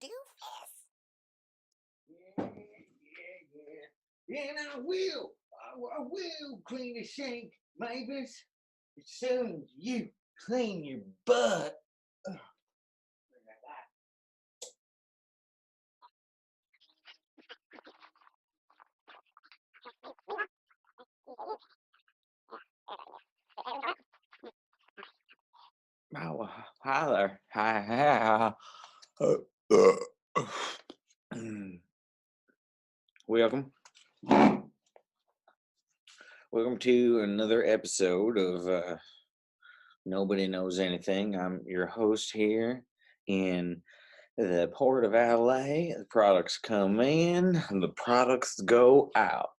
doofus. Yeah. And I will clean the sink, Mavis, as soon as you clean your butt. Oh, hi there. Hi. Welcome. Welcome to another episode of Nobody Knows Anything. I'm your host here in the port of LA. The products come in, and the products go out.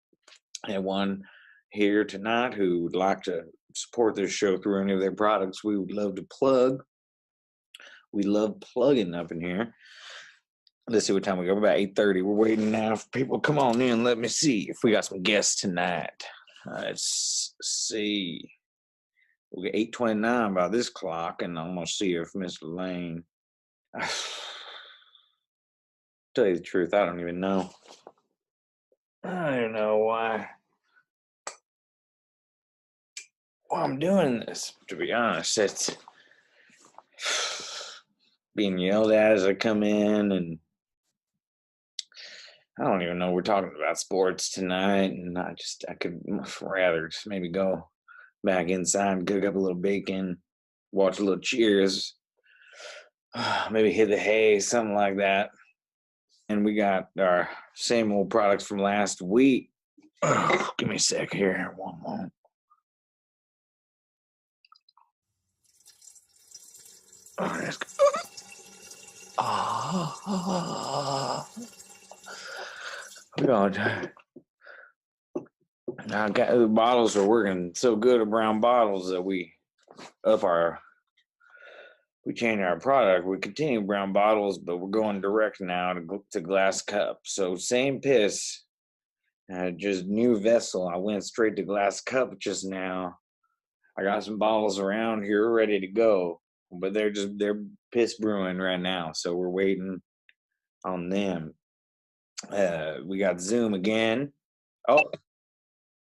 And one here tonight who would like to support this show through any of their products, we would love to plug. We love plugging up in here. Let's see what time we go. About 8:30. We're waiting now for people to come on in. Let me see if we got some guests tonight. Let's see. We'll get 8:29 by this clock, and I'm gonna see if Mr. Lane. Tell you the truth, I don't even know. I don't know why I'm doing this. To be honest, it's being yelled at as I come in, and I don't even know we're talking about sports tonight, and I could rather just maybe go back inside, cook up a little bacon, watch a little Cheers, maybe hit the hay, something like that. And we got our same old products from last week. Give me a sec here, one moment. Let's go. The bottles are working so good, brown bottles, that we change our product. We continue brown bottles, but we're going direct now to glass cup. So same piss, just new vessel. I went straight to glass cup just now. I got some bottles around here ready to go, but they're piss brewing right now. So we're waiting on them. We got Zoom again. Oh,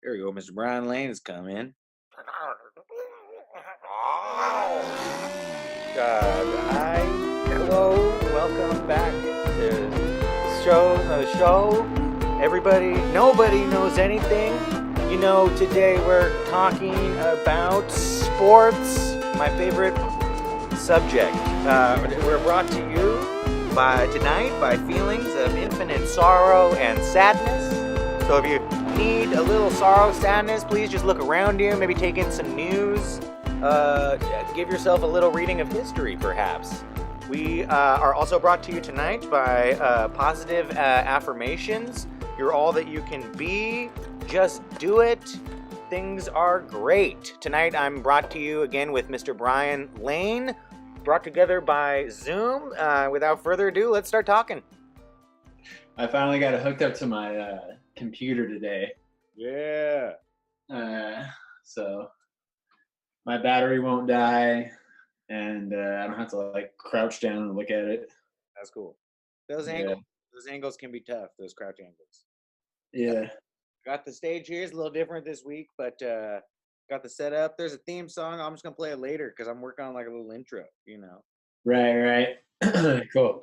there we go. Mr. Brian Lane has come in. Hi, hello, welcome back to the show. Everybody, nobody knows anything. You know, today we're talking about sports, my favorite subject. We're brought to you tonight by feelings of infinite sorrow and sadness. So if you need a little sorrow, sadness, please just look around you, maybe take in some news. Give yourself a little reading of history, perhaps. We are also brought to you tonight by positive affirmations. You're all that you can be. Just do it. Things are great. Tonight I'm brought to you again with Mr. Brian Lane, brought together by Zoom. Without further ado, let's start talking. I finally got it hooked up to my computer today. Yeah. So my battery won't die, and I don't have to crouch down and look at it. That's cool. Those angles can be tough. Those crouch angles. Yeah. Got the stage here. It's a little different this week, but got the setup. There's a theme song. I'm just gonna play it later because I'm working on a little intro. Right. Cool.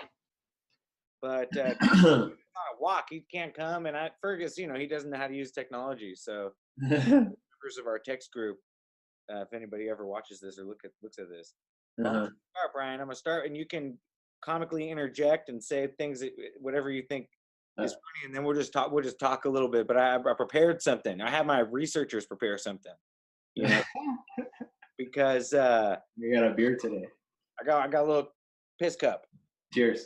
But he's on a walk. He can't come, and Fergus, he doesn't know how to use technology. So members of our text group, if anybody ever watches this or looks at this, I'm gonna start, Brian. I'm gonna start, and you can comically interject and say things, whatever you think is funny, and then we'll just talk a little bit. But I prepared something. I have my researchers prepare something, because you got a beer today. I got a little piss cup. Cheers.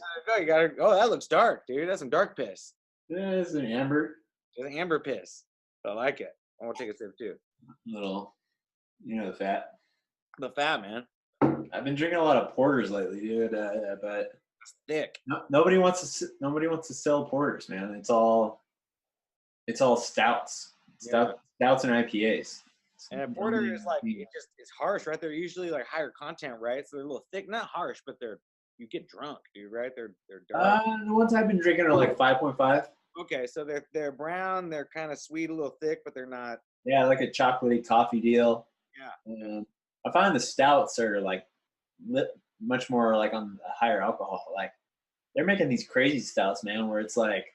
Oh, that looks dark, dude. That's some dark piss. Yeah, it's an amber. It's an amber piss. I like it. I want to take a sip too. Little, the fat. The fat, man. I've been drinking a lot of porters lately, dude. But it's thick. Nobody wants to sell porters, man. It's all stouts. Stouts and IPAs. And a porter is it's harsh, right? They're usually higher content, right? So they're a little thick, not harsh, but they're you get drunk, dude, right? They're dark. The ones I've been drinking are like 5.5. Okay, so they're brown, they're kind of sweet, a little thick, but they're not. Yeah, like a chocolatey coffee deal. Yeah. I find the stouts are like much more like on the higher alcohol. Like they're making these crazy stouts, man, where it's like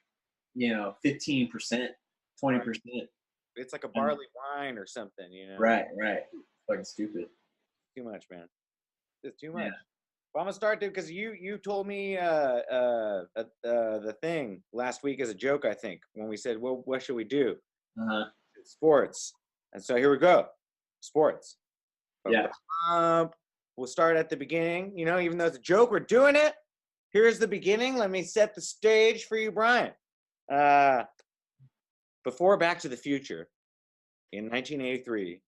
15%, 20%. It's like a barley wine or something, Right. Fucking stupid. Too much, man. It's too much. Yeah. Well, I'm gonna start, dude, because you told me the thing last week as a joke, I think, when we said, well, what should we do? Sports. And so here we go. Sports. Yeah. We'll start at the beginning. Even though it's a joke, we're doing it. Here's the beginning. Let me set the stage for you, Brian. Before Back to the Future in 1983,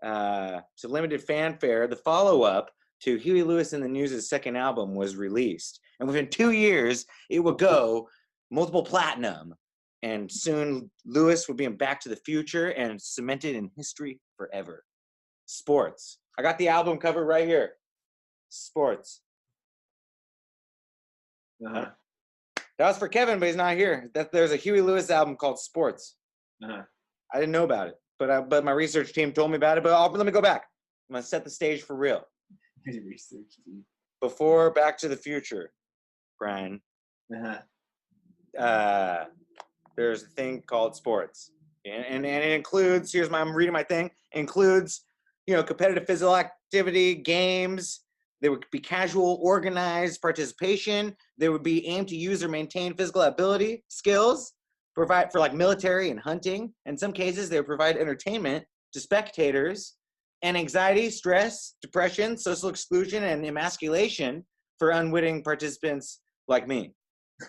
to limited fanfare, the follow-up to Huey Lewis and the News' second album was released. And within 2 years, it would go multiple platinum. And soon, Lewis would be in Back to the Future and cemented in history forever. Sports. I got the album cover right here. Sports. That was for Kevin, but he's not here. There's a Huey Lewis album called Sports. I didn't know about it, but my research team told me about it. But let me go back. I'm gonna set the stage for real. Research team. Before Back to the Future, Brian. There's a thing called sports, and it includes. I'm reading my thing. Includes, competitive physical activity, games. There would be casual, organized participation. They would be aimed to use or maintain physical ability, skills, provide for like military and hunting. In some cases, they would provide entertainment to spectators, and anxiety, stress, depression, social exclusion, and emasculation for unwitting participants like me.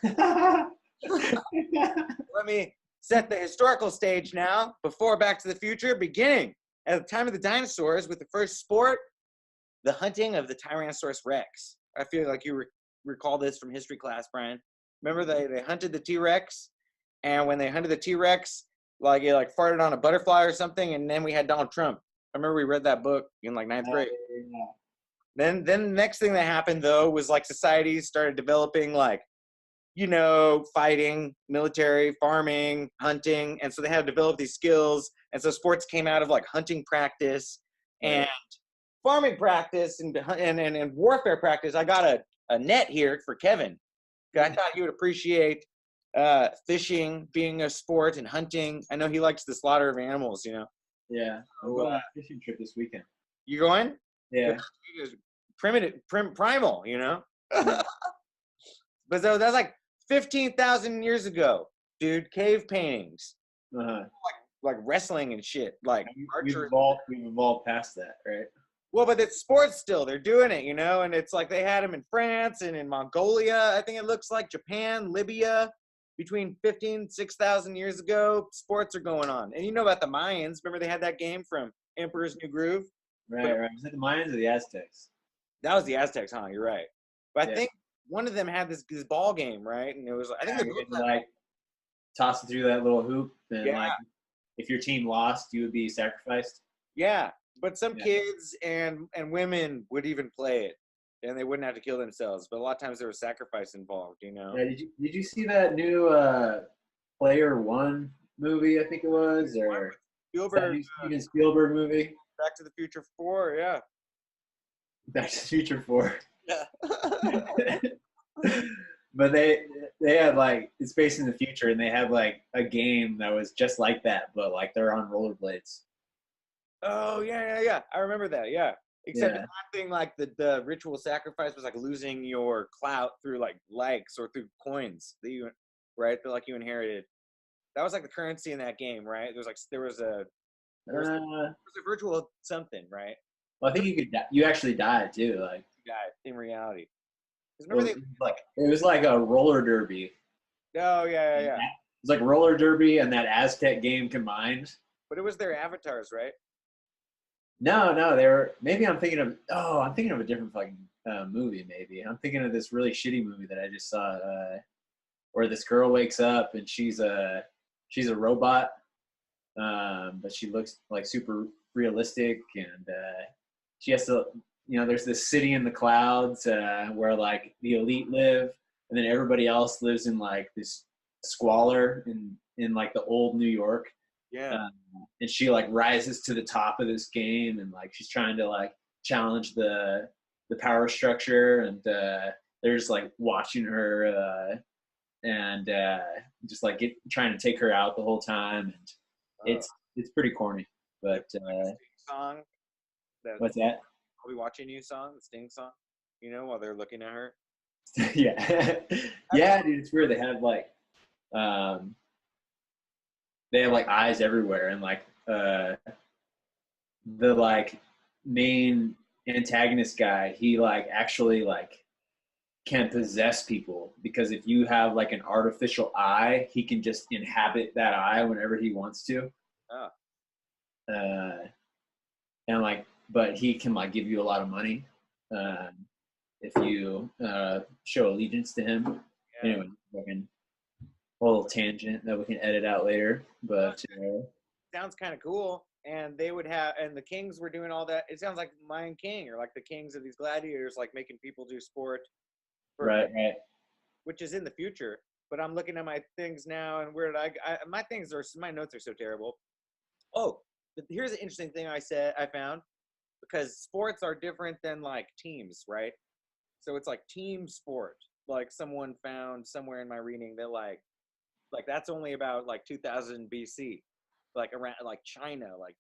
Let me set the historical stage now. Before Back to the Future, beginning at the time of the dinosaurs with the first sport, the hunting of the Tyrannosaurus Rex. I feel like you recall this from history class, Brian. Remember they hunted the T-Rex, and when they hunted the T-Rex, it farted on a butterfly or something, and then we had Donald Trump. I remember we read that book in ninth grade. Then the next thing that happened though was society started developing fighting, military, farming, hunting, and so they had to develop these skills, and so sports came out of hunting practice and farming practice and warfare practice. I got a net here for Kevin. I thought he would appreciate fishing being a sport and hunting. I know he likes the slaughter of animals, Yeah, I'm going on a fishing trip this weekend. You going? Yeah. Primal, But so that's 15,000 years ago, dude. Cave paintings, like wrestling and shit, archery. We've evolved past that, right? Well, but it's sports still. They're doing it, and it's they had them in France and in Mongolia. I think it looks like Japan, Libya. Between 6,000 years ago, sports are going on. And you know about the Mayans. Remember they had that game from Emperor's New Groove? Right. Was it the Mayans or the Aztecs? That was the Aztecs, huh? You're right. But I think one of them had this ball game, right? And it was, I think they both toss it through that little hoop. And if your team lost, you would be sacrificed. Yeah. But some kids and women would even play it. And they wouldn't have to kill themselves, but a lot of times there was sacrifice involved, Yeah, did you see that new Player One movie? I think it was, or Steven Spielberg movie. Back to the Future 4, yeah. Back to the Future 4. Yeah. But they had it's based in the future, and they have a game that was just like that, but they're on rollerblades. Oh yeah. I remember that. Yeah. Except the thing the ritual sacrifice was losing your clout through likes or through coins that you you inherited. That was the currency in that game, right? There was a virtual something, right? Well, I think you actually died too, You died in reality. Remember it was like a roller derby. Oh yeah. It was like roller derby and that Aztec game combined. But it was their avatars, right? No, they were. Maybe I'm thinking of. Oh, I'm thinking of a different fucking movie. Maybe I'm thinking of this really shitty movie that I just saw, where this girl wakes up and she's a robot, but she looks super realistic, and she has to there's this city in the clouds where like the elite live, and then everybody else lives in like this squalor in like the old New York. Yeah. And she like rises to the top of this game, and like she's trying to like challenge the power structure, and they're just like watching her and just like trying to take her out the whole time, and it's pretty corny. But song. What's that? Are we watching you song, the Sting song? While they're looking at her. Yeah, yeah, dude, it's weird. They have like eyes everywhere, and like the like main antagonist guy, he like actually like can possess people, because if you have like an artificial eye, he can just inhabit that eye whenever he wants to. Oh. And like, but he can like give you a lot of money if you show allegiance to him. Yeah. Anyway, fucking a little tangent that we can edit out later, but sounds kind of cool. And they would have, and the kings were doing all that. It sounds like Lion King, or like the kings of these gladiators, like making people do sport. Right. Which is in the future. But I'm looking at my things now, and where did my notes are so terrible. Oh, here's an interesting thing I found, because sports are different than like teams, right? So it's like team sport. Like someone found somewhere in my reading that like that's only about like 2000 BC. Like around like China like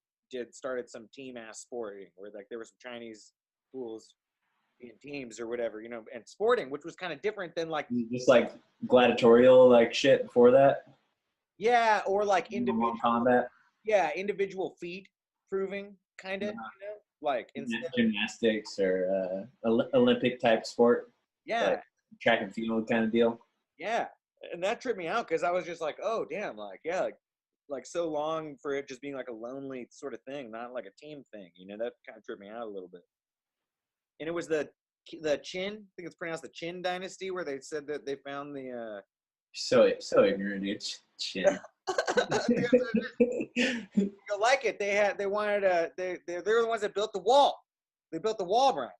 started some team ass sporting, where like there were some Chinese schools in teams or whatever, and sporting, which was kind of different than like just like gladiatorial like shit before that. Yeah, or like individual combat. Yeah, individual feat proving kind of, like gymnastics or Olympic type sport. Yeah, like track and field kind of deal. Yeah, and that tripped me out, because I was just like, oh damn, like yeah, like so long for it just being like a lonely sort of thing, not like a team thing. That kind of tripped me out a little bit. And it was the Qin, I think it's pronounced the Qin dynasty, where they said that they found the so ignorant, dude. Qin. You'll like it. They're the ones that built the wall. They built the wall, Brian.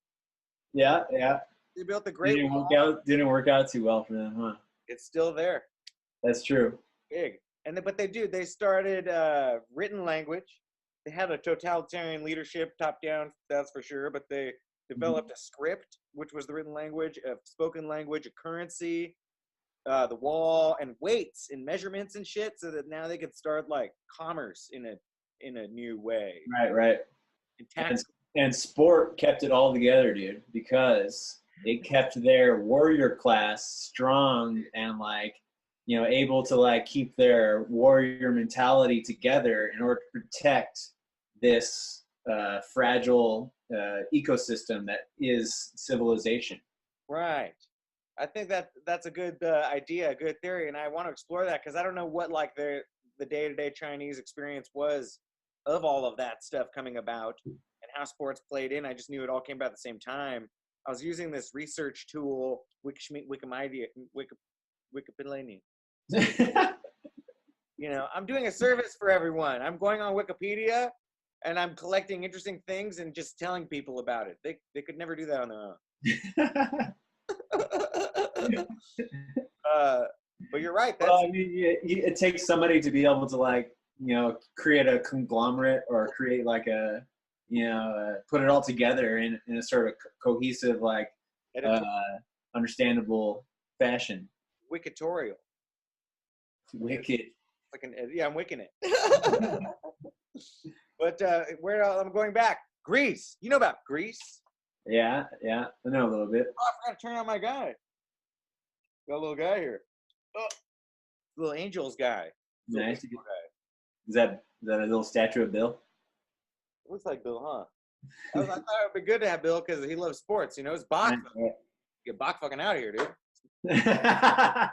Yeah. They built the Great Wall. Didn't work out too well for them, huh? It's still there. That's true. Big. But they started written language. They had a totalitarian leadership, top down, that's for sure. But they developed a script, which was the written language, a spoken language, a currency, the wall, and weights and measurements and shit, so that now they could start like commerce in a new way. Right. And sport kept it all together, dude, because it kept their warrior class strong and like, able to like keep their warrior mentality together in order to protect this fragile ecosystem that is civilization. Right. I think that's a good idea, a good theory, and I want to explore that, because I don't know what like the day-to-day Chinese experience was of all of that stuff coming about and how sports played in. I just knew it all came about at the same time. I was using this research tool, Wikipedia. I'm doing a service for everyone. I'm going on Wikipedia, and I'm collecting interesting things and just telling people about it. They could never do that on their own. But you're right. Well, I mean, it takes somebody to be able to like, create a conglomerate, or create like a, put it all together in a sort of cohesive, like, understandable fashion. Wikitorial. Wicked. I'm wicking it. But I'm going back. Greece. You know about Greece? Yeah. I know a little bit. Oh, I forgot to turn on my guy. Got a little guy here. Oh, little Angels guy. Nice. Is that a little statue of Bill? Looks like Bill, huh? I thought it would be good to have Bill, because he loves sports. It's Bach. Get Bach fucking out of here, dude. The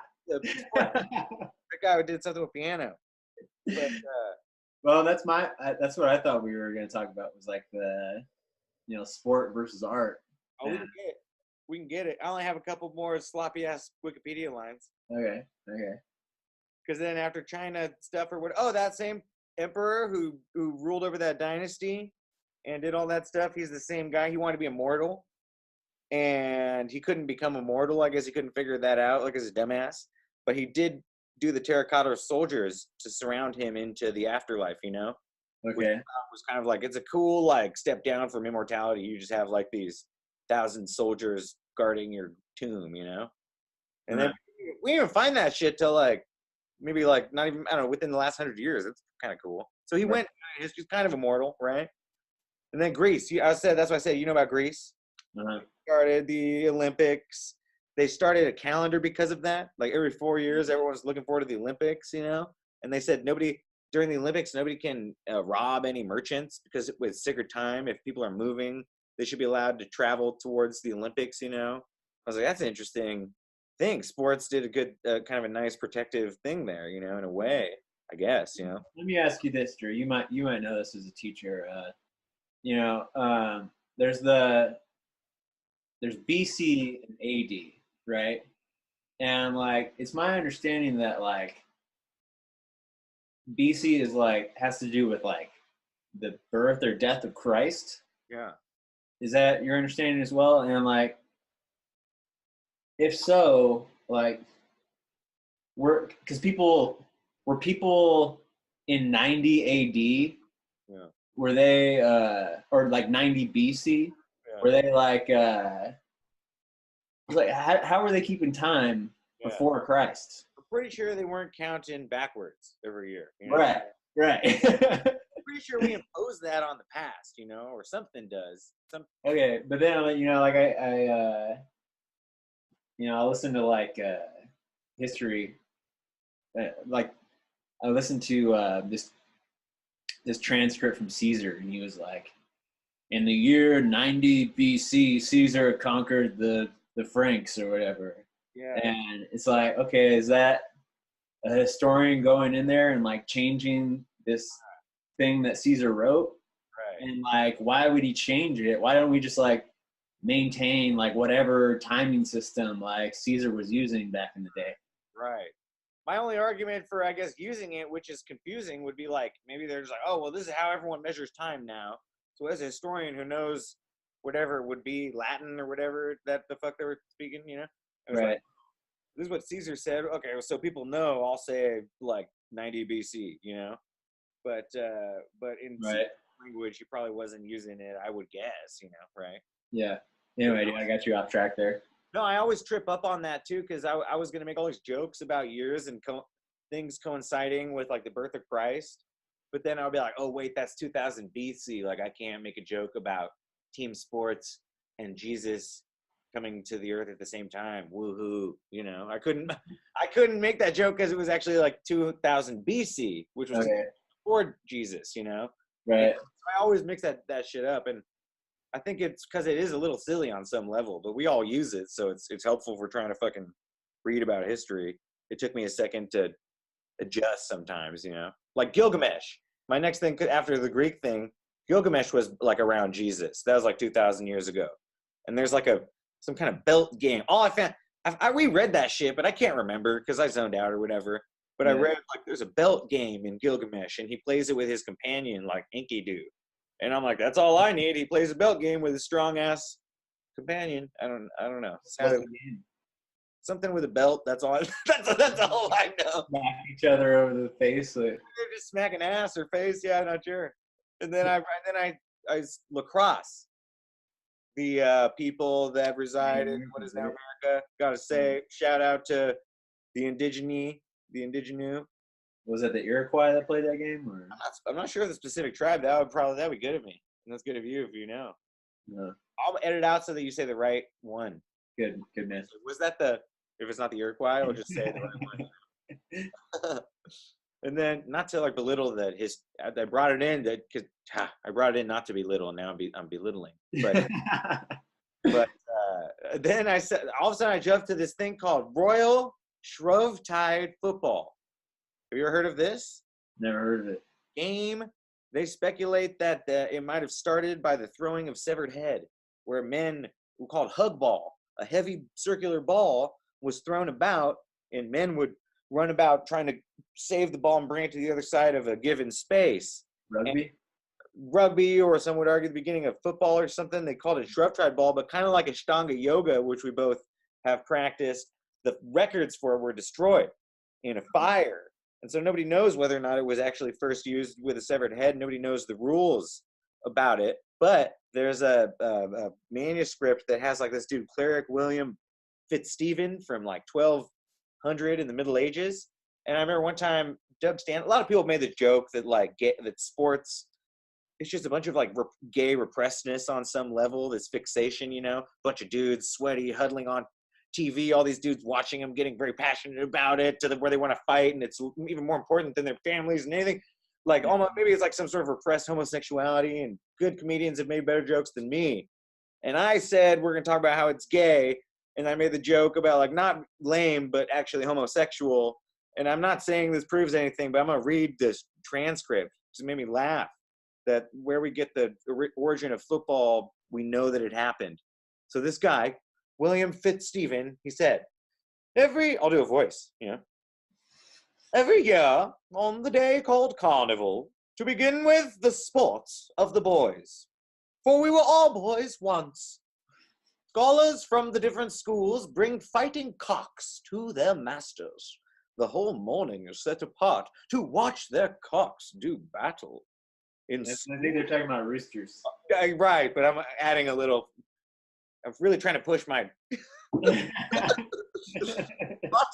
guy who did something with piano. But, well, that's what I thought we were going to talk about, was like the, sport versus art. Oh, we can get it. I only have a couple more sloppy ass Wikipedia lines. Okay. Because then after China stuff or what? Oh, that same emperor who ruled over that dynasty, and did all that stuff. He's the same guy. He wanted to be immortal, and he couldn't become immortal. I guess he couldn't figure that out, like as a dumbass. But he did do the terracotta soldiers to surround him into the afterlife, you know? Which Okay. was kind of like, it's a cool, like, step down from immortality. You just have, like, these 1,000 soldiers guarding your tomb, you know? And then we didn't even find that shit till, like, maybe, like, not even, I don't know, within the last 100 years. It's kind of cool. So he went, he's kind of immortal, right? And then Greece. That's why I said, you know about Greece? Uh-huh. Started the Olympics. They started a calendar because of that. Like every 4 years, everyone's looking forward to the Olympics, you know? And they said during the Olympics, nobody can rob any merchants because with sacred time, if people are moving, they should be allowed to travel towards the Olympics, you know? I was like, that's an interesting thing. Sports did a good, kind of a nice protective thing there, you know, in a way, I guess, you know? Let me ask you this, Drew. You might know this as a teacher. There's BC and AD, right? And like, it's my understanding that like BC is like has to do with like the birth or death of Christ. Yeah. Is that your understanding as well? And like, if so, like, were people in 90 AD? Yeah. Were they or like 90 BC? Yeah. Were they like how were they keeping time before Christ? I'm pretty sure they weren't counting backwards every year. You know? Right. I'm pretty sure we impose that on the past, you know, or something does. Okay, but then, you know, like I listen to like history, like I listened to this transcript from Caesar, and he was like, in the year 90 BC, Caesar conquered the Franks or whatever. Yeah. And it's like, okay, is that a historian going in there and like changing this thing that Caesar wrote? Right. And like, why would he change it? Why don't we just like maintain like whatever timing system like Caesar was using back in the day? Right. My only argument for, I guess, using it, which is confusing, would be like, maybe they're just like, oh, well, this is how everyone measures time now. So as a historian who knows whatever would be Latin or whatever that the fuck they were speaking, you know? It was Right. like, this is what Caesar said. Okay, so people know, I'll say like 90 BC, you know? But in language, he probably wasn't using it, I would guess, you know, right? Yeah. Anyway, dude, I got you off track there. No, I always trip up on that too, because I was going to make all these jokes about years and things coinciding with like the birth of Christ. But then I'll be like, oh, wait, that's 2000 BC. Like, I can't make a joke about team sports and Jesus coming to the earth at the same time. Woohoo. You know, I couldn't make that joke because it was actually like 2000 BC, which was before Jesus, you know? Right. So I always mix that shit up. And I think it's because it is a little silly on some level, but we all use it. So it's helpful for trying to fucking read about history. It took me a second to adjust sometimes, you know? Like Gilgamesh. My next thing after the Greek thing, Gilgamesh was like around Jesus. That was like 2,000 years ago. And there's like some kind of belt game. All I found, I reread that shit, but I can't remember because I zoned out or whatever. But I read like there's a belt game in Gilgamesh, and he plays it with his companion like Enkidu. And I'm like, that's all I need. He plays a belt game with a strong ass companion. I don't know. Something with a belt. That's all. That's all I know. Smack each other over the face. Like. They're just smacking ass or face. Yeah, I'm not sure. And then I lacrosse. The people that reside in what is now America. Got to say, shout out to the indigenu. Was it the Iroquois that played that game? Or? I'm not sure of the specific tribe. That would be good of me. And that's good of you if you know. No. I'll edit out so that you say the right one. Good man. Was that if it's not the Iroquois, I'll just say the right one. And then, not to like belittle that I brought it in because I brought it in not to belittle, and now I'm belittling. But then I said, all of a sudden I jumped to this thing called Royal Shrovetide Football. Have you ever heard of this? Never heard of it. Game. They speculate that it might have started by the throwing of severed head, where men were called hug ball. A heavy circular ball was thrown about, and men would run about trying to save the ball and bring it to the other side of a given space. Rugby? rugby, or some would argue the beginning of football or something. They called it Shrough Tribe ball, but kind of like Ashtanga yoga, which we both have practiced. The records for it were destroyed in a fire. And so nobody knows whether or not it was actually first used with a severed head. Nobody knows the rules about it. But there's a manuscript that has like this dude, Cleric William Fitzstephen from like 1200 in the Middle Ages. And I remember one time, Doug Stanton, a lot of people made the joke that like that sports, it's just a bunch of like gay repressedness on some level, this fixation, you know, bunch of dudes sweaty, huddling on TV, all these dudes watching them, getting very passionate about it to where they want to fight, and it's even more important than their families and anything. Like almost maybe it's like some sort of repressed homosexuality, and good comedians have made better jokes than me. And I said we're gonna talk about how it's gay, and I made the joke about like not lame but actually homosexual. And I'm not saying this proves anything, but I'm gonna read this transcript. It made me laugh that where we get the origin of football, we know that it happened. So this guy, William Fitzstephen, he said, I'll do a voice, you know. Every year, on the day called Carnival, to begin with the sports of the boys. For we were all boys once. Scholars from the different schools bring fighting cocks to their masters. The whole morning is set apart to watch their cocks do battle. I think they're talking about roosters. Right, but I'm adding a little. I'm really trying to push my. Watch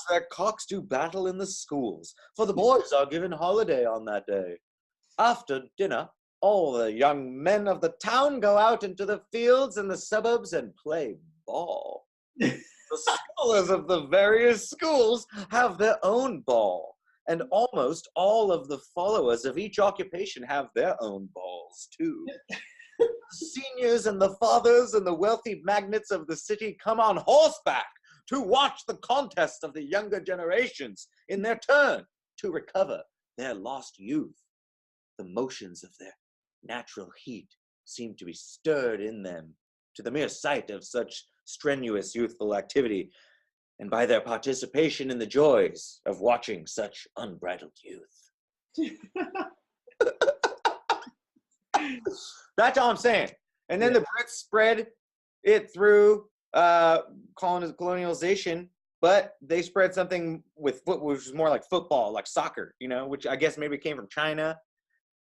their cocks do battle in the schools, for the boys are given holiday on that day. After dinner, all the young men of the town go out into the fields and the suburbs and play ball. The scholars of the various schools have their own ball, and almost all of the followers of each occupation have their own balls, too. The seniors and the fathers and the wealthy magnates of the city come on horseback to watch the contests of the younger generations in their turn to recover their lost youth. The motions of their natural heat seem to be stirred in them to the mere sight of such strenuous youthful activity, and by their participation in the joys of watching such unbridled youth. That's all I'm saying. And then the Brits spread it through colonialization, but they spread something with which was more like football, like soccer, you know, which I guess maybe came from China,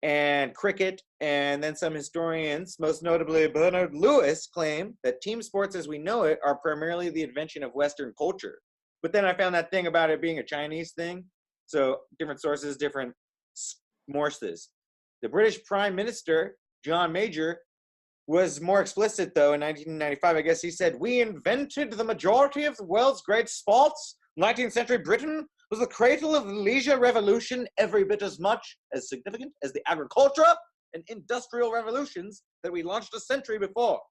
and cricket. And then some historians, most notably Bernard Lewis, claim that team sports as we know it are primarily the invention of Western culture. But then I found that thing about it being a Chinese thing. So different sources, different sources. The British Prime Minister, John Major, was more explicit, though, in 1995. I guess he said, "We invented the majority of the world's great sports. 19th century Britain was the cradle of the leisure revolution, every bit as much as significant as the agricultural and industrial revolutions that we launched a century before."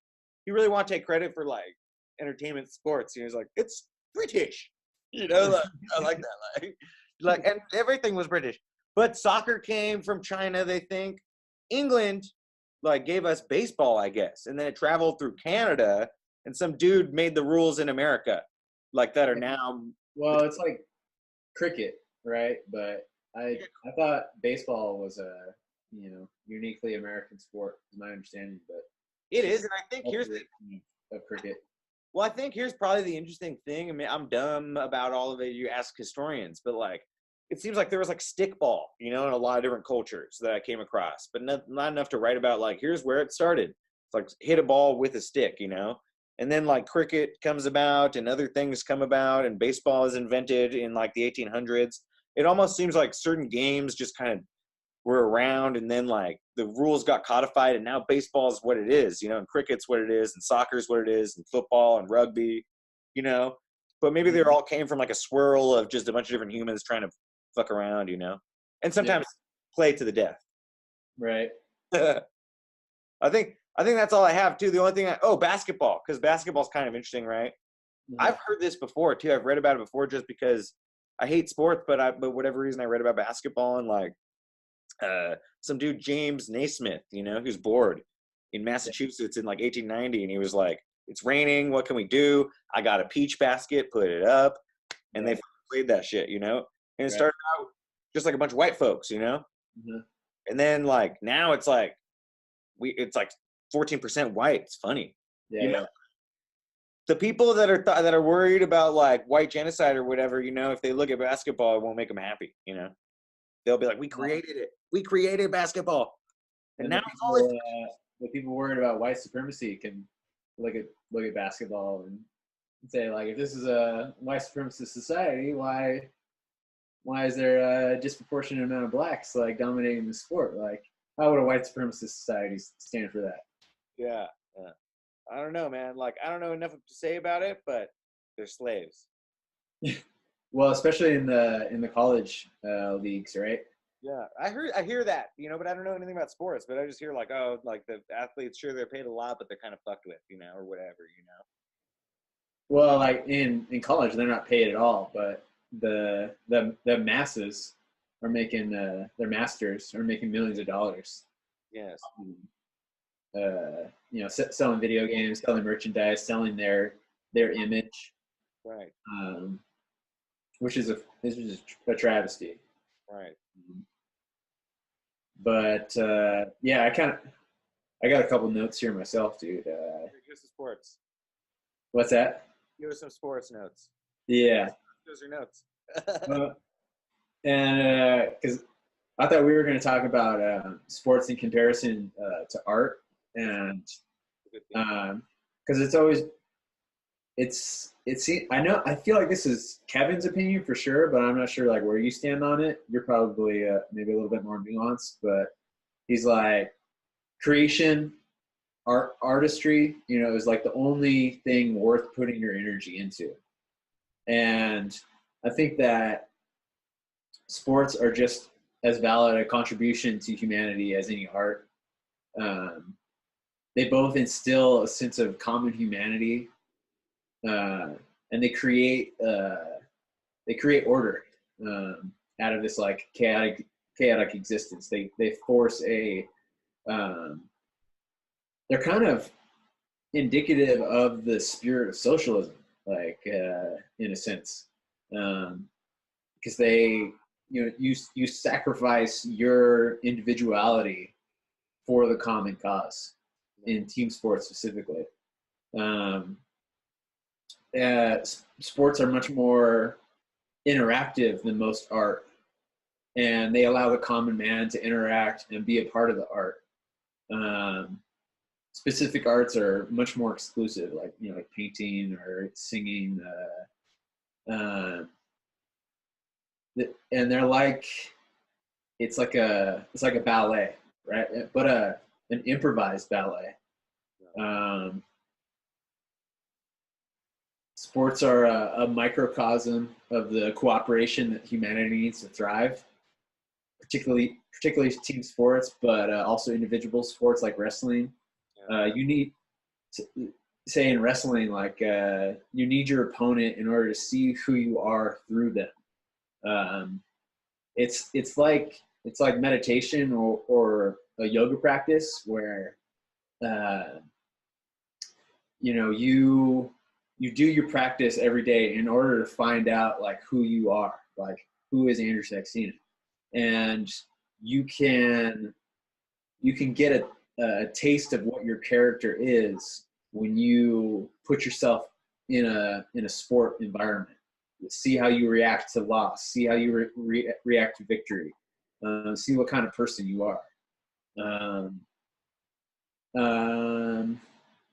He really wanted to take credit for, like, entertainment sports. He was like, it's British. You know, like, I like that. Like, and everything was British. But soccer came from China, they think. England, like, gave us baseball, I guess. And then it traveled through Canada, and some dude made the rules in America, like, that are now... Well, it's like cricket, right? But I thought baseball was a, you know, uniquely American sport, is my understanding. But it is, and I think here's the... of cricket. Well, I think here's probably the interesting thing. I mean, I'm dumb about all of it. You ask historians, but, like, it seems like there was like stickball, you know, in a lot of different cultures that I came across, but not enough to write about, like, here's where it started. It's like hit a ball with a stick, you know? And then, like, cricket comes about and other things come about, and baseball is invented in like the 1800s. It almost seems like certain games just kind of were around, and then, like, the rules got codified, and now baseball is what it is, you know, and cricket's what it is, and soccer is what it is, and football and rugby, you know? But maybe they all came from like a swirl of just a bunch of different humans trying to fuck around, you know, and sometimes play to the death. Right. I think that's all I have too. The only thing basketball, because basketball's kind of interesting, right? Mm-hmm. I've heard this before too. I've read about it before just because I hate sports, but whatever reason I read about basketball, and like some dude, James Naismith, you know, who's bored in Massachusetts in like 1890, and he was like, it's raining, what can we do? I got a peach basket, put it up, and they played that shit, you know? And it started out just like a bunch of white folks, you know? Mm-hmm. And then, like, now it's like it's like 14% white. It's funny. Yeah, You know, yeah. the people that are that are worried about like white genocide or whatever, you know, if they look at basketball, it won't make them happy. You know, they'll be like, we created it. We created basketball, and And now it's all. the people worried about white supremacy can look at basketball and say like, if this is a white supremacist society, why is there a disproportionate amount of blacks like dominating the sport? Like, how would a white supremacist society stand for that? Yeah, yeah. I don't know, man. Like, I don't know enough to say about it, but they're slaves. Well, especially in the college leagues, right? Yeah, I hear that, you know, but I don't know anything about sports. But I just hear like, oh, like the athletes, sure, they're paid a lot, but they're kind of fucked with, you know, or whatever, you know. Well, like in college, they're not paid at all, but the masses are making their masters are making millions of dollars. Yes. Selling video games, selling merchandise, selling their image, Right. um, which is a travesty. Right. But yeah, I got a couple notes here myself, dude. Give us some sports. What's that? Give us some sports notes. Yeah. Those are notes. And because I thought we were going to talk about sports in comparison to art, and because I feel like this is Kevin's opinion for sure, but I'm not sure like where you stand on it. You're probably maybe a little bit more nuanced, but he's like creation, artistry, you know, is like the only thing worth putting your energy into. And I think that sports are just as valid a contribution to humanity as any art. They both instill a sense of common humanity, and they create order out of this like chaotic existence. They force a they're kind of indicative of the spirit of socialism, like in a sense, because they you sacrifice your individuality for the common cause in team sports specifically. Sports are much more interactive than most art, and they allow the common man to interact and be a part of the art. Specific arts are much more exclusive, like like painting or singing, and they're like it's like a ballet, right? But an improvised ballet. Sports are a microcosm of the cooperation that humanity needs to thrive, particularly team sports, but also individual sports like wrestling. You need to, say in wrestling, like you need your opponent in order to see who you are through them. It's like meditation or a yoga practice where you do your practice every day in order to find out like who you are, like who is Andrew Saxena, and you can get a taste of what your character is when you put yourself in a sport environment. See how you react to loss. See how you react to victory. See what kind of person you are.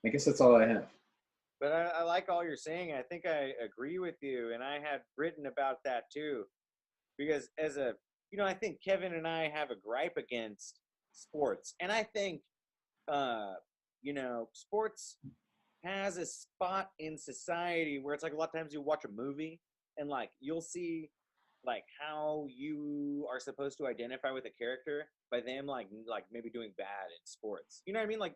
I guess that's all I have. But I like all you're saying. I think I agree with you, and I had written about that too, because I think Kevin and I have a gripe against sports, and I think, sports has a spot in society where it's like a lot of times you watch a movie and like you'll see like how you are supposed to identify with a character by them like maybe doing bad in sports. You know what I mean? Like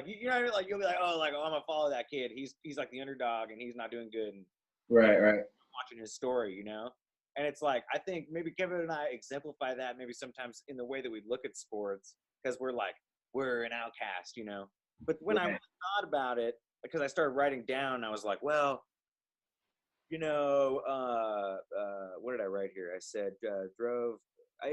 you know what I mean? Like you'll be like, oh, I'm gonna follow that kid. He's like the underdog and he's not doing good. And right. watching his story, you know. And it's like I think maybe Kevin and I exemplify that maybe sometimes in the way that we look at sports because we're an outcast, you know. But when I really thought about it, because I started writing down, I was like, well, what did I write here? I said drove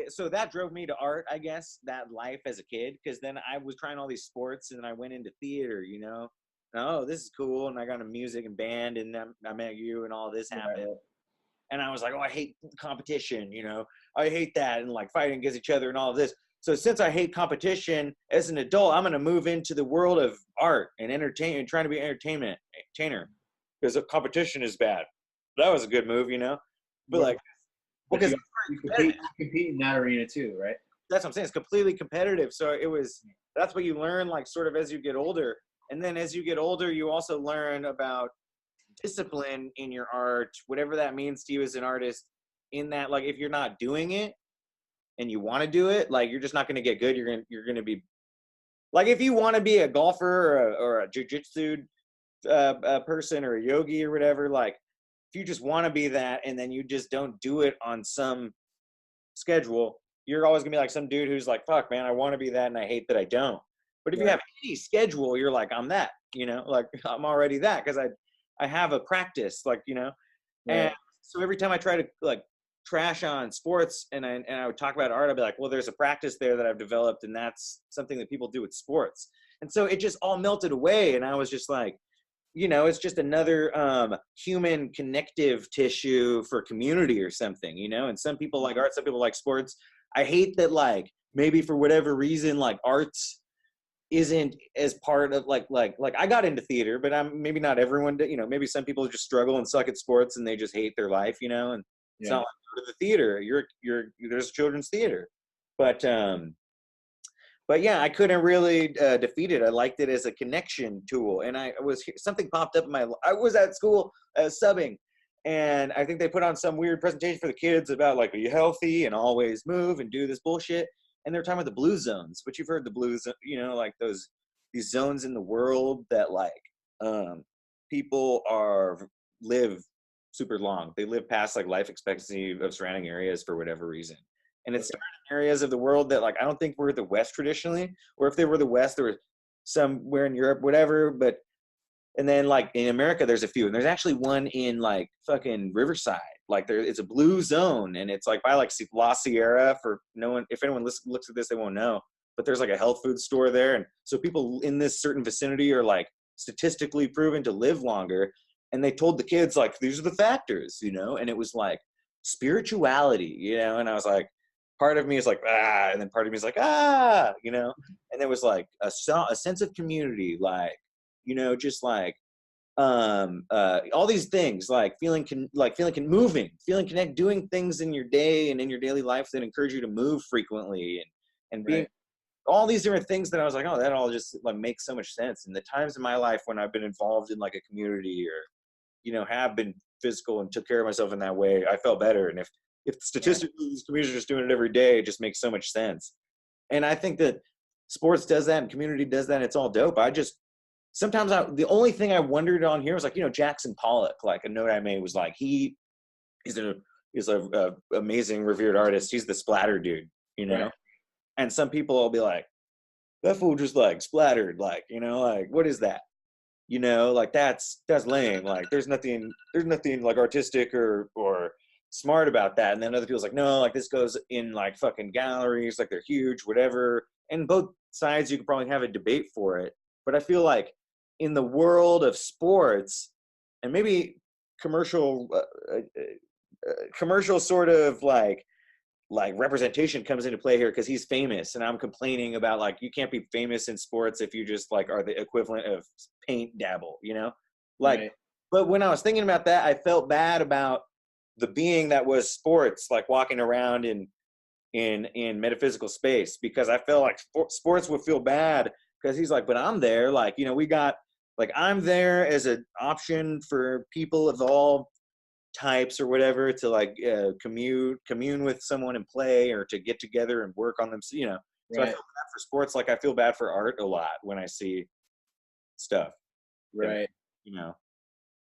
so that drove me to art, I guess, that life as a kid, because then I was trying all these sports, and then I went into theater, you know. And, oh, this is cool, and I got into music and band, and then I met you, and all this happened. Right. And I was like, oh, I hate competition, you know. I hate that, and like fighting against each other and all of this. So since I hate competition as an adult, I'm going to move into the world of art and entertainment, trying to be an entertainer, because competition is bad. That was a good move, you know. But like, But because you compete in that arena too, right? that's what I'm saying. It's completely competitive. So that's what you learn, like sort of as you get older. And then as you get older, you also learn about discipline in your art, whatever that means to you as an artist, in that, like, if you're not doing it and you want to do it, like, you're just not going to get good. You're going to be like, if you want to be a golfer or a jujitsu person or a yogi or whatever, like, if you just want to be that and then you just don't do it on some schedule, you're always gonna be like some dude who's like, fuck, man, I want to be that and I hate that I don't. But if you have any schedule, you're like, I'm that, you know, like, I'm already that, because I have a practice, like, you know. And so every time I try to like trash on sports and I would talk about art, I'd be like, well, there's a practice there that I've developed, and that's something that people do with sports. And so it just all melted away, and I was just like, you know, it's just another human connective tissue for community or something, you know. And some people like art, some people like sports. I hate that, like, maybe for whatever reason, like, arts isn't as part of like I got into theater, but I'm maybe not everyone, you know, maybe some people just struggle and suck at sports and they just hate their life, you know. And it's not like, go to the theater, there's children's theater, but yeah, I couldn't really defeat it. I liked it as a connection tool. And something popped up I was at school subbing, and I think they put on some weird presentation for the kids about, like, be healthy and always move and do this bullshit. And they're talking about the blue zones, but you've heard the blues, you know, like these zones in the world that, like, people live super long. They live past, like, life expectancy of surrounding areas for whatever reason. And it's started in areas of the world that, like, I don't think we're the West traditionally, or if they were the West, there were somewhere in Europe, whatever. And then, like, in America, there's a few, and there's actually one in, like, fucking Riverside. Like, it's a blue zone, and it's like by, like, La Sierra. For no one, if anyone looks at this, they won't know. But there's, like, a health food store there, and so people in this certain vicinity are, like, statistically proven to live longer. And they told the kids, like, these are the factors, you know. And it was like spirituality, you know. And I was like, part of me is like, ah, and then part of me is like, ah, you know. And there was, like, a sense of community, like, you know, just like all these things, like feeling moving, feeling connect, doing things in your day and in your daily life that encourage you to move frequently, and being all these different things that I was like, oh, that all just, like, makes so much sense. And the times in my life when I've been involved in, like, a community, or, you know, have been physical and took care of myself in that way, I felt better. And if statistically these communities are just doing it every day, it just makes so much sense. And I think that sports does that and community does that. And it's all dope. Sometimes the only thing I wondered on here was, like, you know, Jackson Pollock, like, a note I made was, like, he's a amazing revered artist. He's the splatter dude, you know? Right. And some people will be like, that fool just, like, splattered, like, you know, like, what is that? You know, like, that's lame. Like, there's nothing like artistic or smart about that. And then other people's like, no, like, this goes in, like, fucking galleries, like, they're huge, whatever. And both sides, you could probably have a debate for it. But I feel like in the world of sports, and maybe commercial sort of like representation comes into play here, because he's famous, and I'm complaining about, like, you can't be famous in sports if you just, like, are the equivalent of paint dabble, you know, like. Right. But when I was thinking about that, I felt bad about the being that was sports, like, walking around in metaphysical space, because I felt like sports would feel bad, because he's like, but I'm there, like, you know, we got, like, I'm there as an option for people of all types or whatever to, like, commune with someone and play, or to get together and work on them, you know. So I feel bad for sports, like I feel bad for art a lot when I see stuff, right? You know.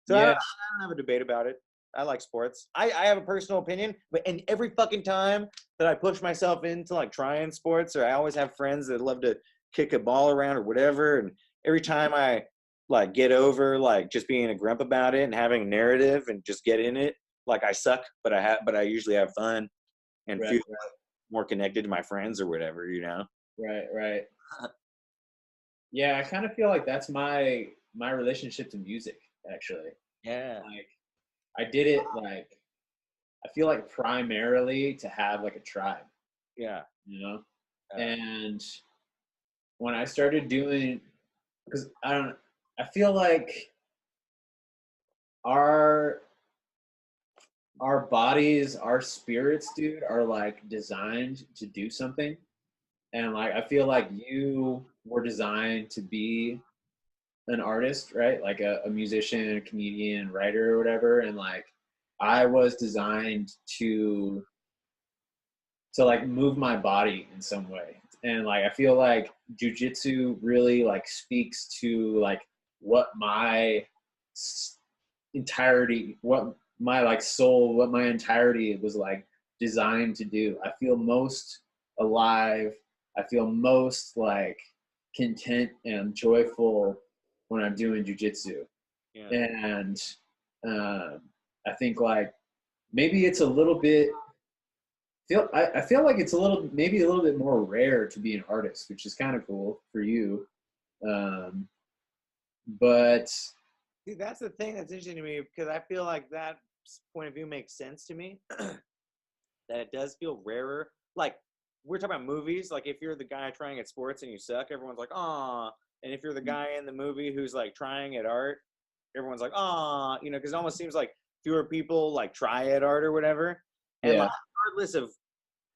So I don't have a debate about it. I like sports. I have a personal opinion, and every fucking time that I push myself into, like, trying sports, or I always have friends that love to kick a ball around or whatever, and every time I, like, get over, like, just being a grump about it and having a narrative and just get in it, like, I suck, but I usually have fun and feel more connected to my friends or whatever, Right, right. Yeah, I kind of feel like that's my relationship to music, actually. Yeah. Like I did it like I feel like primarily to have like a tribe, Yeah. you know? Uh, And when I started doing, because I feel like our our bodies, our spirits, dude, are like designed to do something. And like I feel like you were designed to be an artist, right? Like a musician, a comedian, writer, or whatever. And like I was designed to like move my body in some way. And like I feel like jujitsu really like speaks to like what my entirety, what my like soul, what my entirety was like designed to do. I feel most alive. I feel most like content and joyful when I'm doing jujitsu. yeah. And um, I think like maybe it's a little bit I feel like it's a little maybe a little bit more rare to be an artist, which is kind of cool for you. Um, but See, that's the thing that's interesting to me because I feel like that point of view makes sense to me. That it does feel rarer. Like we're talking about movies. Like if you're the guy trying at sports and you suck, everyone's like, "Aw." And if you're the guy in the movie who's like trying at art, everyone's like, "Aw," because it almost seems like fewer people like try at art or whatever. And yeah, like regardless of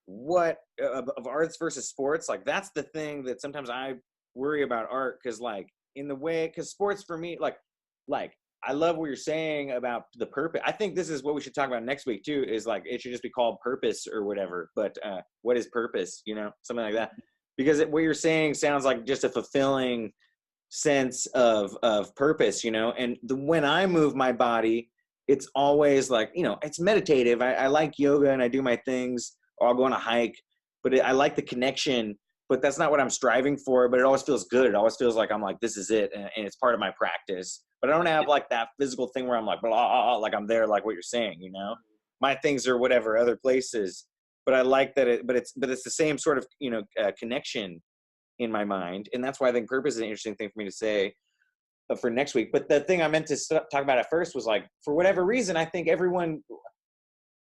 what of arts versus sports, like that's the thing that sometimes I worry about art because like in the way because sports for me like I love what you're saying about the purpose. I think this is what we should talk about next week too. Is like it should just be called purpose or whatever. But what is purpose? Something like that. Because what you're saying sounds like just a fulfilling sense of purpose. And when I move my body, it's always like it's meditative. I like yoga and I do my things, or I'll go on a hike. But I like the connection. But that's not what I'm striving for. But it always feels good. It always feels like I'm like this is it, and it's part of my practice. But I don't have like that physical thing where I'm like, blah, blah, blah, like I'm there, like what you're saying. My things are whatever other places, but I like that but it's the same sort of, connection in my mind. And that's why I think purpose is an interesting thing for me to say for next week. But the thing I meant to talk about at first was like, for whatever reason, I think everyone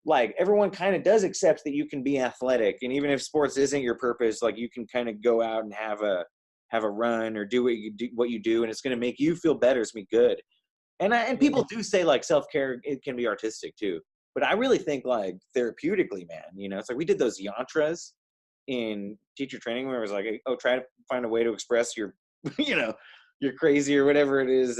kind of does accept that you can be athletic. And even if sports isn't your purpose, like you can kind of go out and have a run or do what you do, and it's going to make you feel better. It's going to be good. And people do say like self-care, it can be artistic too. But I really think like therapeutically, man, it's like we did those yantras in teacher training where it was like, oh, try to find a way to express your, your crazy or whatever it is,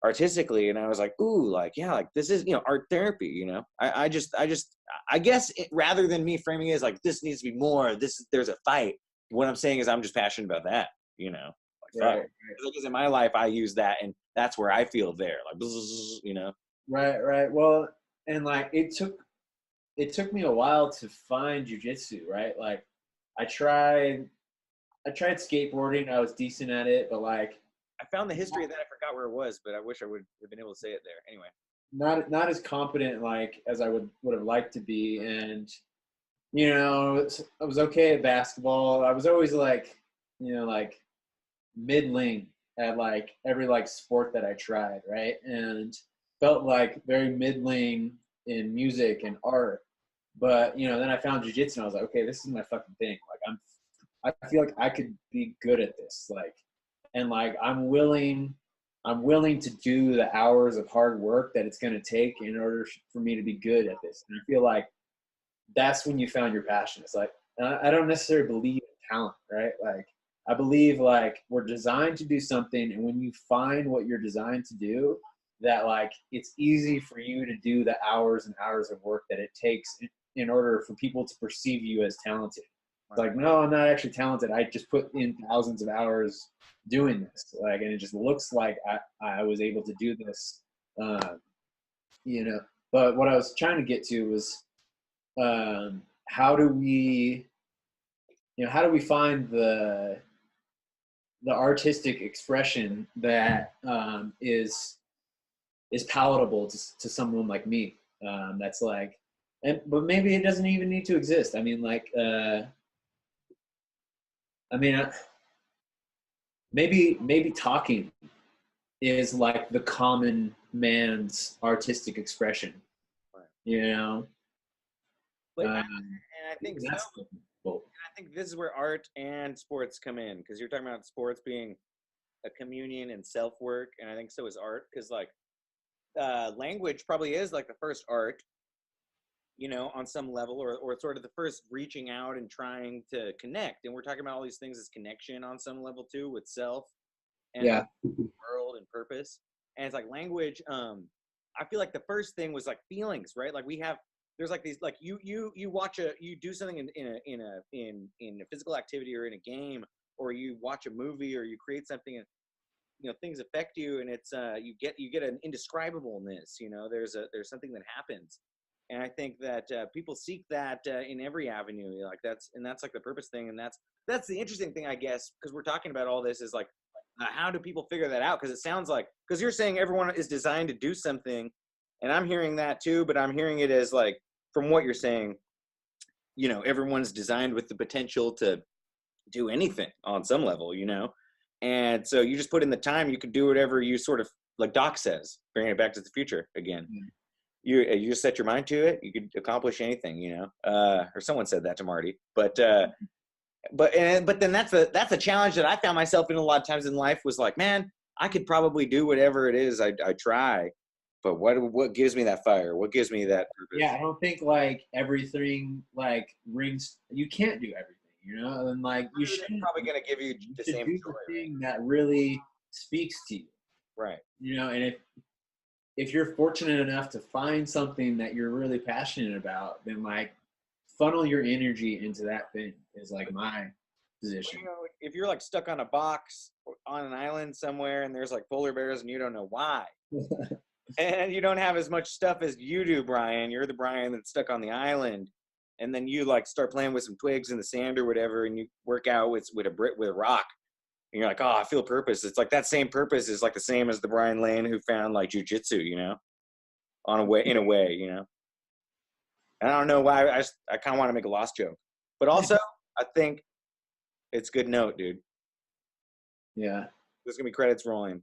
artistically. And I was like, ooh, like, yeah, like this is, art therapy, I guess rather than me framing it as like, this needs to be more, there's a fight. What I'm saying is I'm just passionate about that, like, fuck. right, Because in my life, I use that and that's where I feel there. Like, right, right. Well, and like it took me a while to find jujitsu, right? Like I tried I tried skateboarding. I was decent at it, but like I found the history of that. I forgot where it was, but I wish I would have been able to say it there. Anyway. not as competent like as I would have liked to be. And I was okay at basketball. I was always like like middling at like every like sport that I tried, right? And felt like very middling in music and art. But then I found jujitsu and I was like, okay, this is my fucking thing. Like I feel like I could be good at this. Like, and like I'm willing to do the hours of hard work that it's going to take in order for me to be good at this. And I feel like that's when you found your passion. It's like, I don't necessarily believe in talent, right? Like, I believe like we're designed to do something, and when you find what you're designed to do, that like it's easy for you to do the hours and hours of work that it takes in order for people to perceive you as talented. It's like, no, I'm not actually talented. I just put in thousands of hours doing this, like, and it just looks like I was able to do this, uh, you know. But what I was trying to get to was, how do we, how do we find the artistic expression that is palatable to someone like me, that's like but maybe it doesn't even need to exist. I mean, like, I mean, maybe talking is like the common man's artistic expression. Right. You know, But um, and I think so. that's cool. I think this is where art and sports come in, because you're talking about sports being a communion and self work, and I think so is art, because like language probably is like the first art, you know, on some level, or sort of the first reaching out and trying to connect. And we're talking about all these things as connection on some level too, with self and Yeah. the world and purpose. And it's like language. I feel like the first thing was like feelings, right? Like there's like these, like you do something in a physical activity or in a game, or you watch a movie or you create something, and you know things affect you, and it's you get an indescribableness. You know, there's something that happens, and I think that people seek that in every avenue. You know, like that's like the purpose thing, and that's the interesting thing, I guess, because we're talking about all this is like how do people figure that out? Because it sounds like, because you're saying everyone is designed to do something, and I'm hearing that too, but I'm hearing it as like, from what you're saying, you know, everyone's designed with the potential to do anything on some level, you know? And so you just put in the time, you could do whatever you sort of, like Doc says, bringing it back to the future again. Mm. You just set your mind to it, you could accomplish anything, you know? Or someone said that to Marty. But then that's a challenge that I found myself in a lot of times in life, was like, man, I could probably do whatever it is I try, but what gives me that fire? What gives me that purpose? Yeah, I don't think like everything like rings. You can't do everything, you know, and like you should probably gonna give you the same do joy, the thing that really speaks to you, right? you know. And if you're fortunate enough to find something that you're really passionate about, then like funnel your energy into that thing is like my position. You know, if you're like stuck on a box on an island somewhere and there's like polar bears and you don't know why, and you don't have as much stuff as you do, Brian, you're the Brian that's stuck on the island, and then you like start playing with some twigs in the sand or whatever, and you work out with a rock, and you're like, oh, I feel purpose. It's like that same purpose is like the same as the Brian Lane who found like jujitsu, you know, in a way, you know. And I don't know why, I kind of want to make a lost joke, but also I think it's good note, dude. Yeah. There's gonna be credits rolling.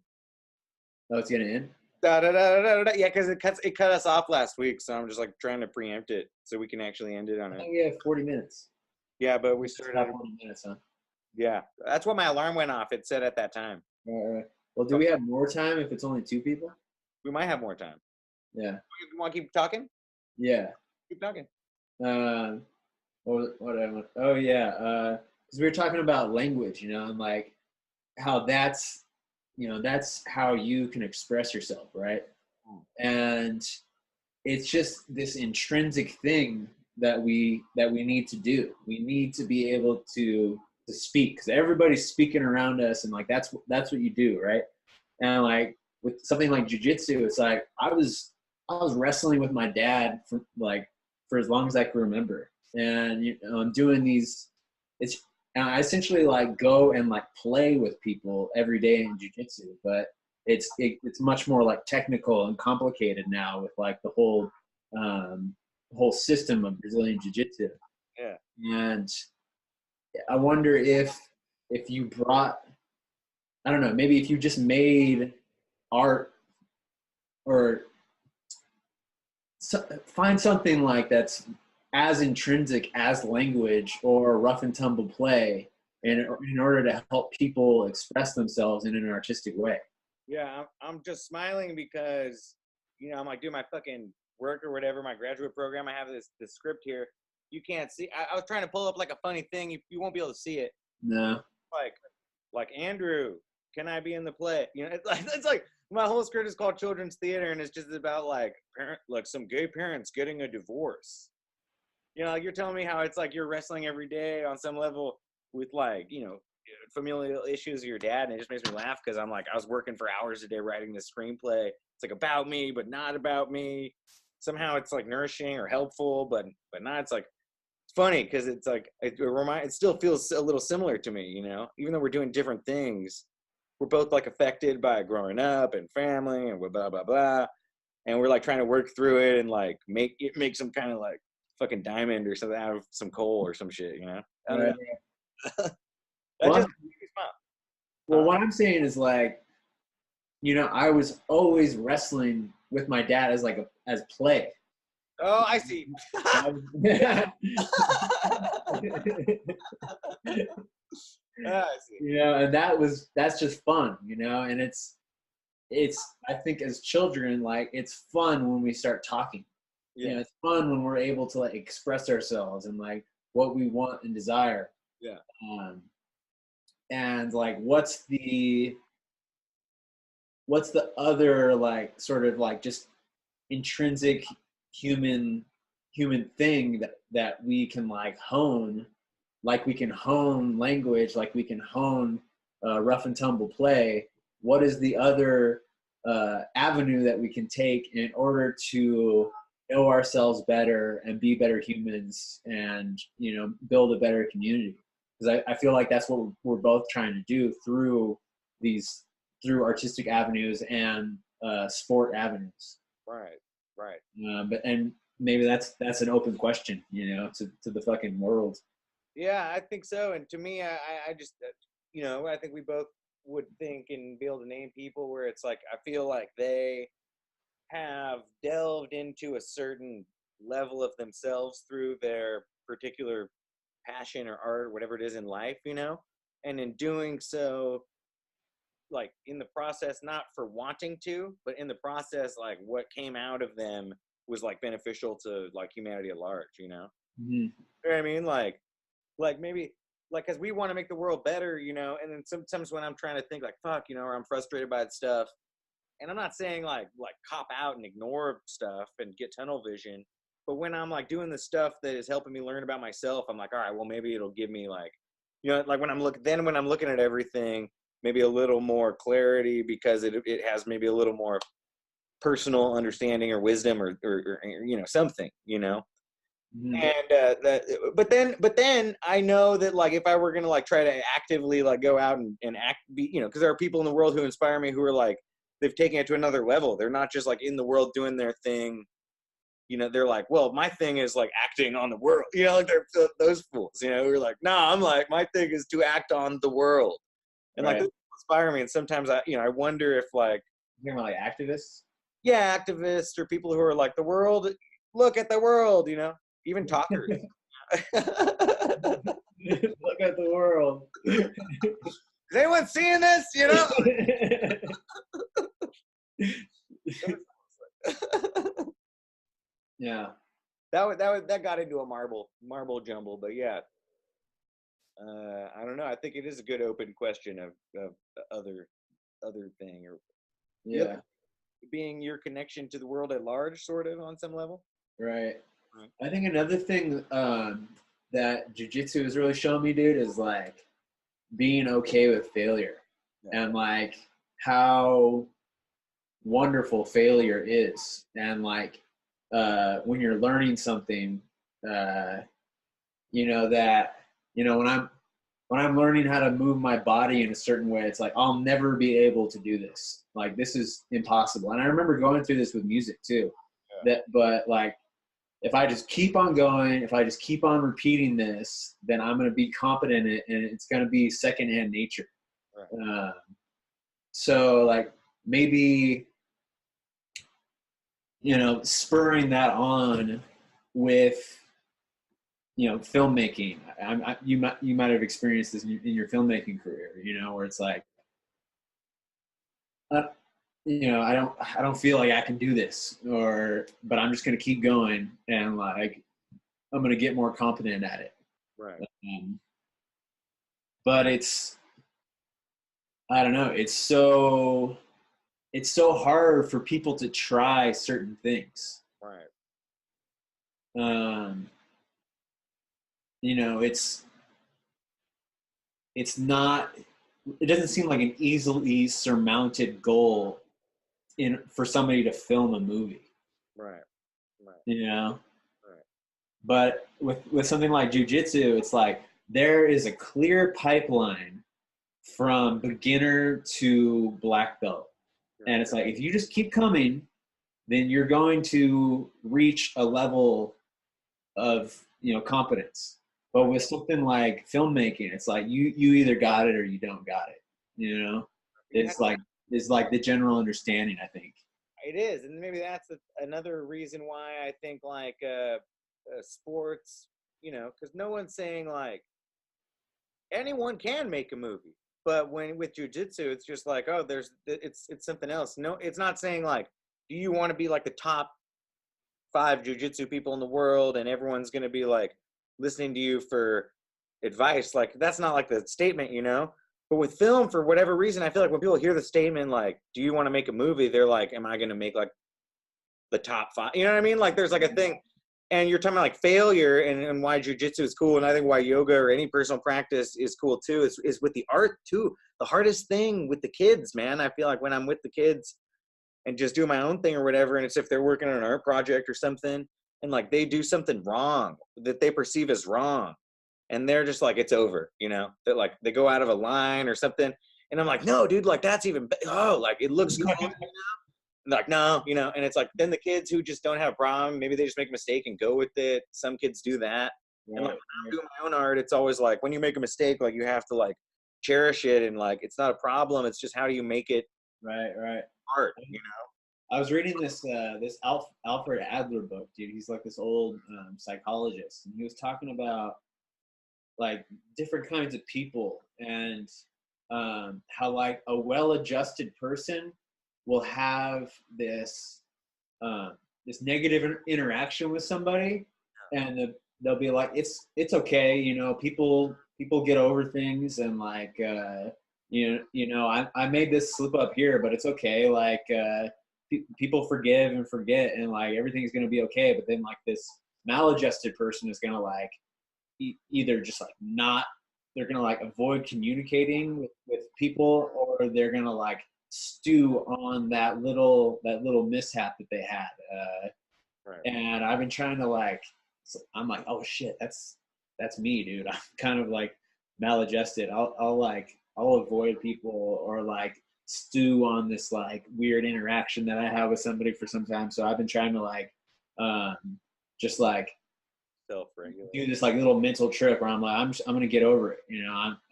Oh, it's gonna end. Da, da, da, da, da. Yeah, because it cut us off last week, so I'm just like trying to preempt it so we can actually end it on I it. think we have 40 minutes. Yeah, but we started. 40 minutes, huh? Yeah, that's what my alarm went off. It said at that time. All right. Well, do we have more time if it's only 2 people? We might have more time. Yeah. You want to keep talking? Yeah. Keep talking. Oh yeah. Because we were talking about language, you know, and like how that's, you know, that's how you can express yourself, right? And it's just this intrinsic thing that we need to do. We need to be able to speak, because everybody's speaking around us, and like that's what you do, right? And like with something like jiu-jitsu, it's like I was wrestling with my dad for as long as I can remember, and you know, I'm doing these. And I essentially like go and like play with people every day in jiu-jitsu, but it's much more like technical and complicated now with like the whole system of Brazilian jiu-jitsu. Yeah. And I wonder if you brought, I don't know, maybe if you just made art, or find something like that's as intrinsic as language or rough and tumble play, in order to help people express themselves in an artistic way. Yeah, I'm just smiling because, you know, I'm like doing my fucking work or whatever, my graduate program. I have this script here. You can't see. I was trying to pull up like a funny thing. You won't be able to see it. No. Like Andrew, can I be in the play? You know, it's like my whole script is called children's theater, and it's just about like some gay parents getting a divorce. You know, like you're telling me how it's like you're wrestling every day on some level with like, you know, familial issues of your dad, and it just makes me laugh because I'm like, I was working for hours a day writing this screenplay. It's like about me, but not about me. Somehow it's like nourishing or helpful, but not. It's like it's funny because it's like it still feels a little similar to me, you know, even though we're doing different things. We're both like affected by growing up and family and blah blah blah, and we're like trying to work through it and like make some kind of like fucking diamond or something out of some coal or some shit, you know? I don't Right. know. That Well, just makes me smile. well, what I'm saying is like, I was always wrestling with my dad as like as play. Oh, I see. I see. And that's just fun, and it's I think as children, like it's fun when we start talking. Yeah. It's fun when we're able to like express ourselves and like what we want and desire. Yeah. And like what's the other like sort of like just intrinsic human thing that we can like we can hone language, like we can hone rough and tumble play. What is the other avenue that we can take in order to know ourselves better and be better humans and build a better community? Because I feel like that's what we're both trying to do through artistic avenues and sport avenues. Right. But maybe that's an open question, to the fucking world. Yeah, I think so. And to me, I just, I think we both would think and be able to name people where it's like, I feel like they have delved into a certain level of themselves through their particular passion or art or whatever it is in life, and in doing so, like in the process, not for wanting to, but in the process, like what came out of them was like beneficial to like humanity at large, Mm-hmm. You know what I mean? Like maybe like because we want to make the world better, and then sometimes when I'm trying to think like fuck, or I'm frustrated by stuff, and I'm not saying like cop out and ignore stuff and get tunnel vision, but when I'm like doing the stuff that is helping me learn about myself, I'm like, all right, well maybe it'll give me like, like when I'm looking at everything, maybe a little more clarity because it has maybe a little more personal understanding or wisdom or something, Mm-hmm. And but then I know that like if I were gonna like try to actively like go out and act, because there are people in the world who inspire me who are like they've taken it to another level. They're not just like in the world doing their thing. They're like, well, my thing is like acting on the world. Like they're those fools. Who are like, nah, I'm like my thing is to act on the world, and Right. like this inspire me. And sometimes I wonder if like you're talking about like activists. Yeah, activists or people who are like the world. Look at the world. Even talkers. Look at the world. Is anyone seeing this? Yeah. That got into a marble jumble, but yeah. I don't know. I think it is a good open question of other thing or being your connection to the world at large, sort of on some level. Right. I think another thing that jiu-jitsu has really shown me, dude, is like being okay with failure and like how wonderful failure is. And like when you're learning something, when I'm learning how to move my body in a certain way, it's like I'll never be able to do this. Like this is impossible. And I remember going through this with music too. But like if I just keep on going, if I just keep on repeating this, then I'm going to be competent in it, and it's going to be secondhand nature. Right. So like maybe, spurring that on with, filmmaking. You might have experienced this in your filmmaking career, where it's like, I don't feel like I can do this, but I'm just going to keep going and like, I'm going to get more competent at it. Right. But I don't know. It's so hard for people to try certain things. Right. It's not. It doesn't seem like an easily surmounted goal for somebody to film a movie. Right. Right. But with something like jiu-jitsu, it's like there is a clear pipeline from beginner to black belt. And it's like if you just keep coming, then you're going to reach a level of competence. But with something like filmmaking, it's like you either got it or you don't got it. You know, it's like the general understanding, I think. It is, and maybe that's another reason why I think like sports, because no one's saying like anyone can make a movie, but when with jujitsu, it's just like, oh, it's something else. No, it's not saying like, do you want to be like the top 5 jujitsu people in the world, and everyone's gonna be like listening to you for advice. Like that's not like the statement. But with film, for whatever reason, I feel like when people hear the statement like, "Do you want to make a movie?" They're like, "Am I gonna make like the top 5?" You know what I mean? Like there's like a thing, and you're talking about like failure and why jujitsu is cool, and I think why yoga or any personal practice is cool too. Is with the art too. The hardest thing with the kids, man. I feel like when I'm with the kids and just doing my own thing or whatever, and it's if they're working on an art project or something, and like they do something wrong that they perceive as wrong, and they're just like, it's over, that like they go out of a line or something, and I'm like, no, dude, like that's even oh, like it looks cool. And they're like, no, and it's like then the kids who just don't have a problem, maybe they just make a mistake and go with it. Some kids do that. And like when I'm doing my own art, it's always like when you make a mistake, like you have to like cherish it, and like it's not a problem, it's just how do you make it Right. art. I was reading this Alfred Adler book, dude. He's like this old psychologist, and he was talking about like different kinds of people and how like a well-adjusted person will have this negative interaction with somebody, and they'll be like, it's okay, people get over things, and like I made this slip up here, but it's okay, like people forgive and forget, and like everything's gonna be okay. But then like this maladjusted person is gonna like either just like not, they're gonna like avoid communicating with people, or they're gonna like stew on that little mishap that they had. Right. And I've been trying to like, I'm like, oh shit, that's me, dude. I'm kind of like maladjusted. I'll avoid people, or like stew on this like weird interaction that I have with somebody for some time. So I've been trying to like just like Self-regulate. do this like little mental trick where I'm like, I'm gonna get over it.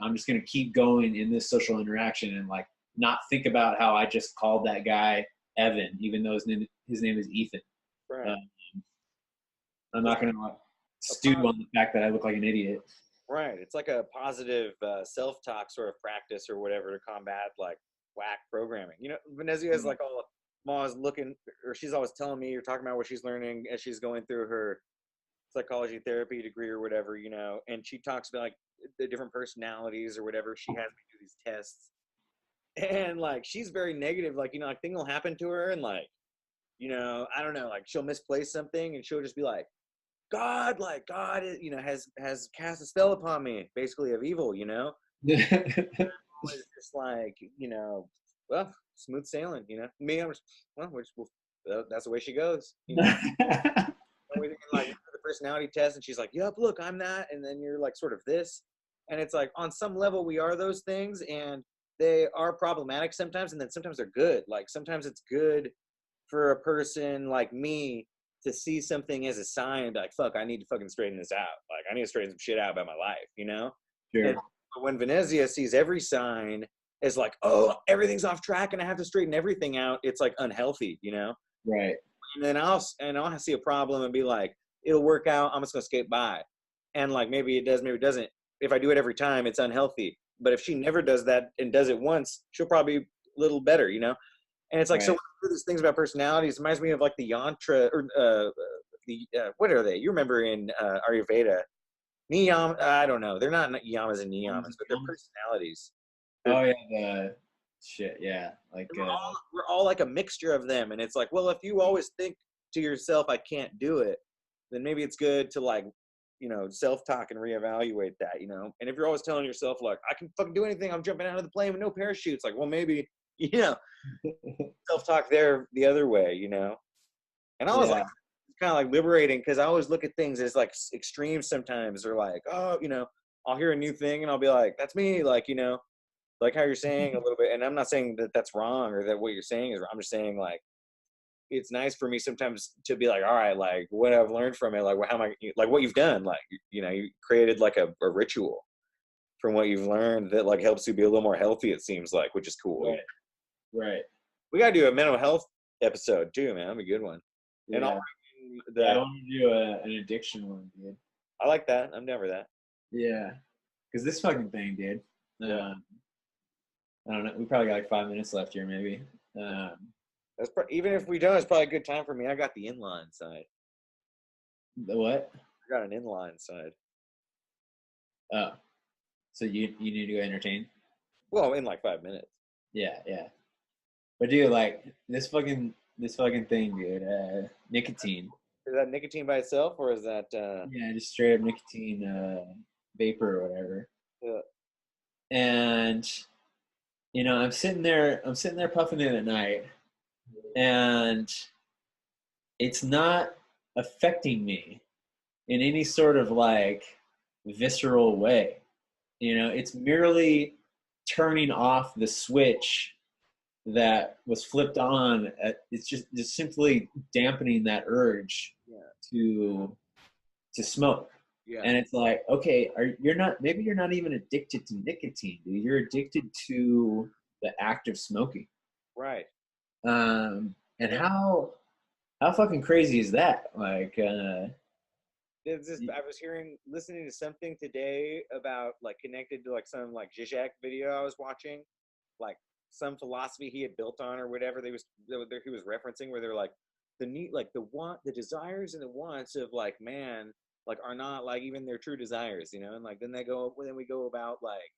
I'm just gonna keep going in this social interaction, and like not think about how I just called that guy Evan, even though his name is Ethan. Right. I'm not gonna like stew on the fact that I look like an idiot. Right. It's like a positive self-talk sort of practice or whatever to combat like whack programming. Venezia is like all Ma's looking, or she's always telling me, you're talking about what she's learning as she's going through her psychology therapy degree or whatever, and she talks about like the different personalities or whatever. She has me do these tests, and like she's very negative, like like thing will happen to her, and like I don't know, like she'll misplace something and she'll just be like, God is, has cast a spell upon me, basically of evil. It's just like, well, smooth sailing. Me, I'm just, that's the way she goes. Like the personality test, and she's like, yep, look, I'm that, and then you're like sort of this, and it's like on some level we are those things, and they are problematic sometimes, and then sometimes they're good. Like sometimes it's good for a person like me to see something as a sign, like, fuck, I need to fucking straighten this out. Like I need to straighten some shit out about my life, Sure. And when Venezia sees every sign as like, oh, everything's off track and I have to straighten everything out, it's like unhealthy, Right. And then I'll see a problem and be like, it'll work out, I'm just gonna skate by. And like maybe it does, maybe it doesn't. If I do it every time, it's unhealthy. But if she never does that and does it once, she'll probably be a little better, And it's like, right. So when I do these things about personalities, it reminds me of like the yantra, or what are they? You remember in Ayurveda, niyam? I don't know. They're not yamas and niyamas, but they're personalities. Oh yeah, shit, yeah. Like we're all like a mixture of them, and it's like, well, if you always think to yourself, I can't do it, then maybe it's good to like, self-talk and reevaluate that, And if you're always telling yourself like, I can fucking do anything, I'm jumping out of the plane with no parachutes, like, well, maybe, self-talk there the other way, And I was like, it's kind of like liberating, because I always look at things as like extremes sometimes, or like, oh, I'll hear a new thing and I'll be like, that's me, like, like how you're saying a little bit. And I'm not saying that that's wrong or that what you're saying is wrong. I'm just saying like, it's nice for me sometimes to be like, all right, like what I've learned from it, like how am I, like what you've done, like you created like a ritual from what you've learned that like helps you be a little more healthy. It seems like, which is cool. Right. Right. We gotta do a mental health episode too, man. That'd be a good one. And Yeah. I'll Yeah, I want to do an addiction one, dude. I like that. I'm never that. Yeah. Because this fucking thing, dude. Yeah. I don't know. We probably got like 5 minutes left here, maybe. That's even if we don't, it's probably a good time for me. I got the inline side. The what? I got an inline side. Oh. So you need to go entertain? Well, in like 5 minutes. Yeah, yeah. But dude, like this fucking thing, dude. Nicotine. Is that nicotine by itself, or is that? Yeah, just straight up nicotine vapor or whatever. Yeah. And I'm sitting there puffing it at night, and it's not affecting me in any sort of like visceral way. It's merely turning off the switch that was flipped on. It's just simply dampening that urge to smoke. Yeah. And it's like, okay, maybe you're not even addicted to nicotine, dude. You're addicted to the act of smoking. Right. And how fucking crazy is that? Like, There's this, I was listening to something today about like connected to like some like Zizek video I was watching, like some philosophy he had built on or whatever he was referencing, where they're like the need, like the desires and the wants of like man, like are not like even their true desires, and like then we go about like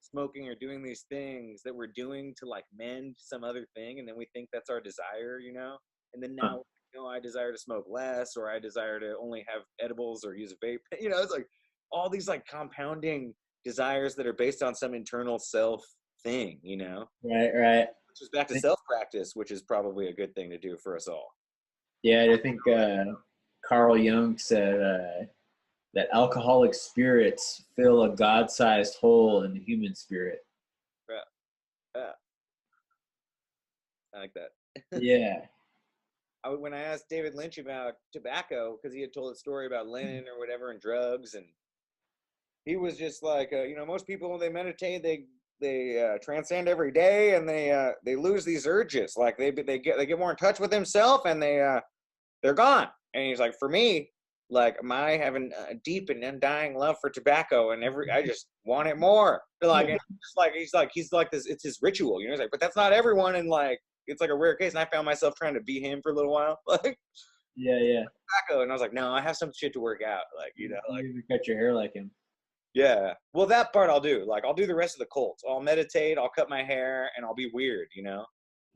smoking or doing these things that we're doing to like mend some other thing, and then we think that's our desire, and then now I desire to smoke less, or I desire to only have edibles or use a vape. It's like all these like compounding desires that are based on some internal self thing, Right. Which is back to self practice, which is probably a good thing to do for us all. Yeah, I think Carl Jung said that alcoholic spirits fill a God-sized hole in the human spirit. Yeah. I like that. Yeah. When I asked David Lynch about tobacco, because he had told a story about Lenin or whatever and drugs, and he was just like, most people, they meditate, they transcend every day, and they lose these urges, like they get more in touch with themselves, and they're gone. And he's like, for me, like I have a deep and undying love for tobacco, and I just want it more. Like, and he's like this. It's his ritual, He's like, but that's not everyone, and like it's like a rare case. And I found myself trying to be him for a little while, like yeah, tobacco, and I was like, no, I have some shit to work out, like like you cut your hair like him. Yeah, well, that part I'll do. Like I'll do the rest of the cults. I'll meditate. I'll cut my hair, and I'll be weird,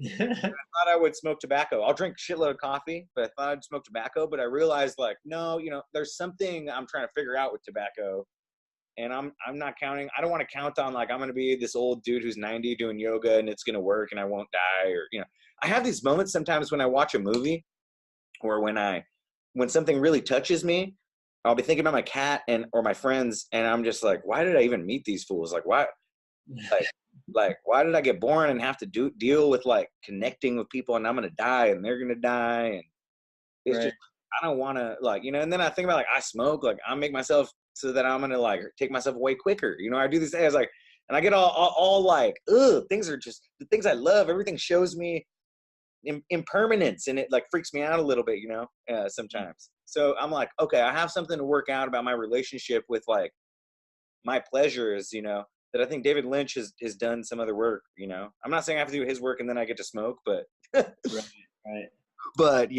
I thought I would smoke tobacco. I'll drink a shitload of coffee, but I thought I'd smoke tobacco. But I realized, like, no, there's something I'm trying to figure out with tobacco, and I'm not counting. I don't want to count on like I'm gonna be this old dude who's 90 doing yoga and it's gonna work and I won't die, or I have these moments sometimes when I watch a movie, or when something really touches me. I'll be thinking about my cat or my friends, and I'm just like, why did I even meet these fools? Like, why? Like, why did I get born and have to deal with like connecting with people, and I'm gonna die and they're gonna die, and it's just I don't want to like And then I think about like I smoke, like I make myself so that I'm gonna like take myself away quicker. I do these things like, and I get all like, ugh, things are just the things I love. Everything shows me impermanence, and it like freaks me out a little bit, sometimes. So I'm like, okay, I have something to work out about my relationship with like my pleasures, that I think David Lynch has done some other work, I'm not saying I have to do his work and then I get to smoke, but right. But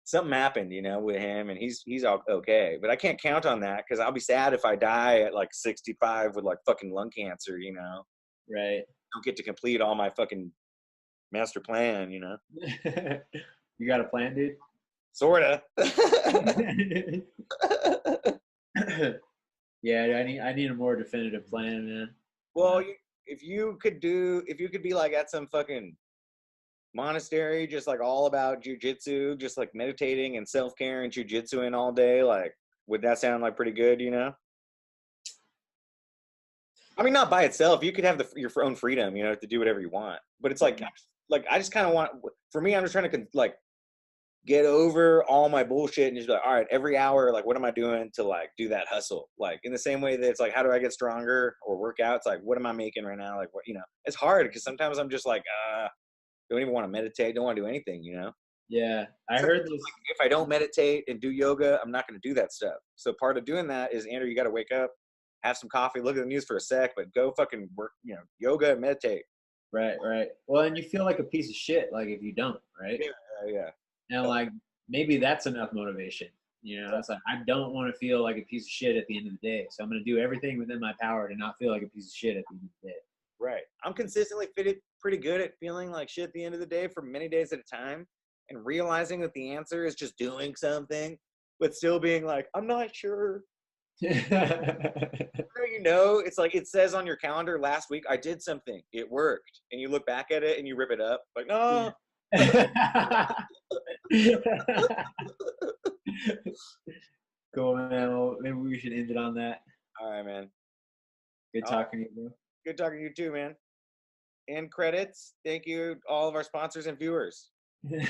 something happened, with him, and he's all okay. But I can't count on that, because I'll be sad if I die at like 65 with like fucking lung cancer, Right. Don't get to complete all my fucking master plan, You got a plan, dude? Sorta. Yeah, I need a more definitive plan, man. Well, if you could be like at some fucking monastery, just like all about jujitsu, just like meditating and self-care and jujitsu all day, like, would that sound like pretty good, I mean, not by itself. You could have your own freedom, to do whatever you want. But it's like I just kind of want. For me, I'm just trying to like get over all my bullshit and just be like, all right, every hour, like, what am I doing to like do that hustle? Like, in the same way that it's like, how do I get stronger or work out? It's like, what am I making right now? Like, what, it's hard because sometimes I'm just like, don't even want to meditate, don't want to do anything. Yeah, I Sometimes heard I'm this. like, if I don't meditate and do yoga, I'm not going to do that stuff. So part of doing that is, Andrew, you got to wake up, have some coffee, look at the news for a sec, but go fucking work, yoga and meditate. Right, right. Well, and you feel like a piece of shit, like if you don't, right? Yeah, yeah. And like maybe that's enough motivation. It's like I don't want to feel like a piece of shit at the end of the day, so I'm going to do everything within my power to not feel like a piece of shit at the end of the day. Right. I'm consistently pretty good at feeling like shit at the end of the day for many days at a time, and realizing that the answer is just doing something, but still being like, I'm not sure. It's like it says on your calendar, last week I did something, it worked, and you look back at it and you rip it up like, no. Cool, man. Well, maybe we should end it on that. All right, man. Good talking to you, Good talking to you too, man. And credits. Thank you, all of our sponsors and viewers. bro.